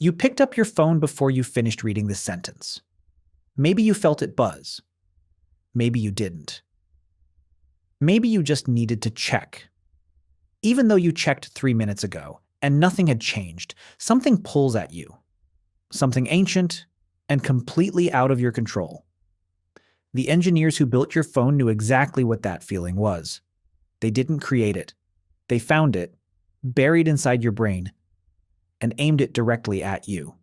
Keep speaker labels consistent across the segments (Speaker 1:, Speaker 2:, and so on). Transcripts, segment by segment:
Speaker 1: You picked up your phone before you finished reading this sentence. Maybe you felt it buzz. Maybe you didn't. Maybe you just needed to check. Even though you checked 3 minutes ago and nothing had changed, something pulls at you. Something ancient and completely out of your control. The engineers who built your phone knew exactly what that feeling was. They didn't create it. They found it, buried inside your brain, and aimed it directly at you.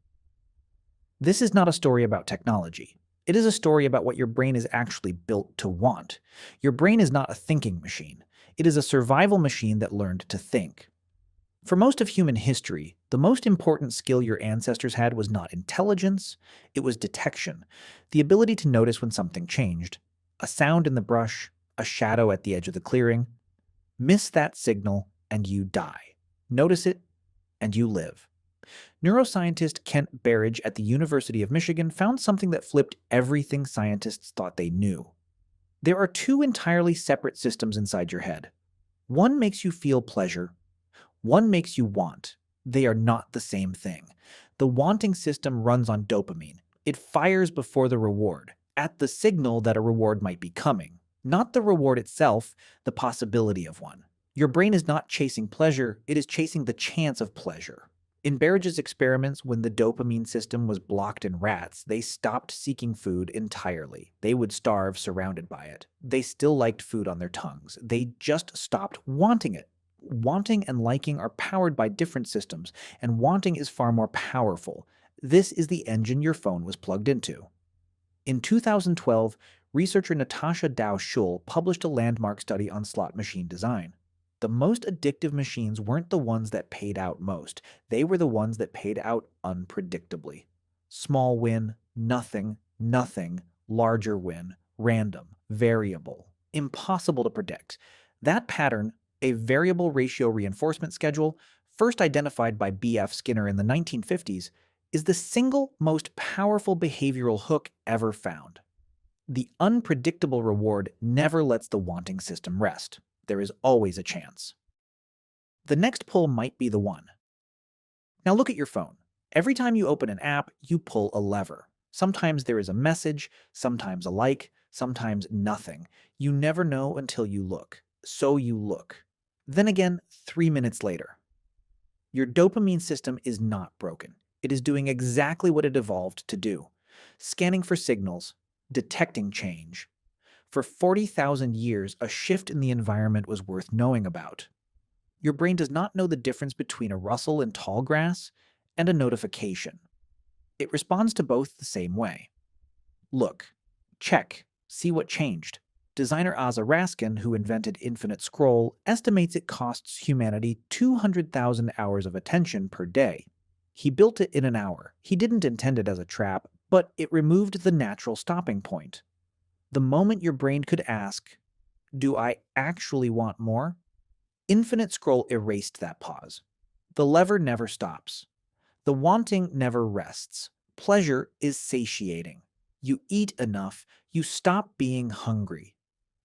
Speaker 1: This is not a story about technology. It is a story about what your brain is actually built to want. Your brain is not a thinking machine. It is a survival machine that learned to think. For most of human history, the most important skill your ancestors had was not intelligence, it was detection, the ability to notice when something changed. A sound in the brush, a shadow at the edge of the clearing. Miss that signal and you die. Notice it and you live. Neuroscientist Kent Berridge at the University of Michigan found something that flipped everything scientists thought they knew. There are two entirely separate systems inside your head. One makes you feel pleasure. One makes you want. They are not the same thing. The wanting system runs on dopamine. It fires before the reward, at the signal that a reward might be coming. Not the reward itself, the possibility of one. Your brain is not chasing pleasure, it is chasing the chance of pleasure. In Berridge's experiments, when the dopamine system was blocked in rats, they stopped seeking food entirely. They would starve surrounded by it. They still liked food on their tongues. They just stopped wanting it. Wanting and liking are powered by different systems, and wanting is far more powerful. This is the engine your phone was plugged into. In 2012, researcher Natasha Dow-Schull published a landmark study on slot machine design. The most addictive machines weren't the ones that paid out most. They were the ones that paid out unpredictably. Small win, nothing, nothing, larger win, random, variable, impossible to predict. That pattern, a variable ratio reinforcement schedule, first identified by B.F. Skinner in the 1950s, is the single most powerful behavioral hook ever found. The unpredictable reward never lets the wanting system rest. There is always a chance. The next pull might be the one. Now look at your phone. Every time you open an app, you pull a lever. Sometimes there is a message, sometimes a like, sometimes nothing. You never know until you look. So you look. Then again, 3 minutes later. Your dopamine system is not broken. It is doing exactly what it evolved to do. Scanning for signals, detecting change. For 40,000 years, a shift in the environment was worth knowing about. Your brain does not know the difference between a rustle in tall grass and a notification. It responds to both the same way. Look, check, see what changed. Designer Asa Raskin, who invented infinite scroll, estimates it costs humanity 200,000 hours of attention per day. He built it in an hour. He didn't intend it as a trap, but it removed the natural stopping point. The moment your brain could ask, do I actually want more? Infinite scroll erased that pause. The lever never stops. The wanting never rests. Pleasure is satiating. You eat enough, you stop being hungry.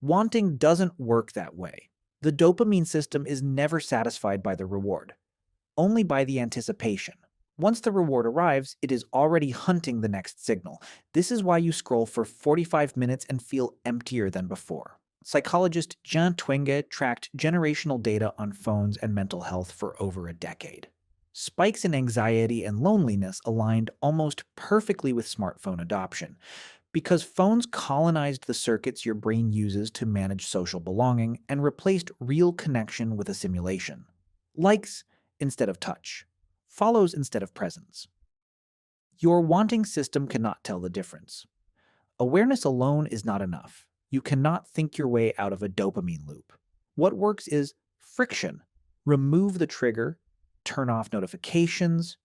Speaker 1: Wanting doesn't work that way. The dopamine system is never satisfied by the reward, only by the anticipation. Once the reward arrives, it is already hunting the next signal. This is why you scroll for 45 minutes and feel emptier than before. Psychologist Jean Twenge tracked generational data on phones and mental health for over a decade. Spikes in anxiety and loneliness aligned almost perfectly with smartphone adoption, because phones colonized the circuits your brain uses to manage social belonging and replaced real connection with a simulation. Likes instead of touch. Follows instead of presence. Your wanting system cannot tell the difference. Awareness alone is not enough. You cannot think your way out of a dopamine loop. What works is friction. Remove the trigger, turn off notifications,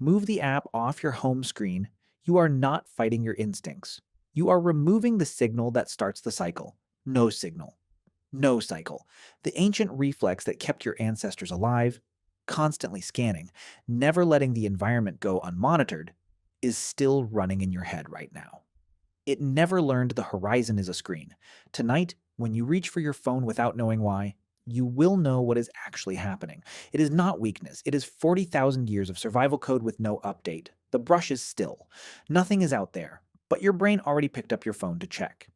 Speaker 1: move the app off your home screen. You are not fighting your instincts. You are removing the signal that starts the cycle. No signal. No cycle. The ancient reflex that kept your ancestors alive, constantly scanning, never letting the environment go unmonitored, is still running in your head right now. It never learned the horizon is a screen. Tonight, when you reach for your phone without knowing why, you will know what is actually happening. It is not weakness. It is 40,000 years of survival code with no update. The brush is still. Nothing is out there, but your brain already picked up your phone to check.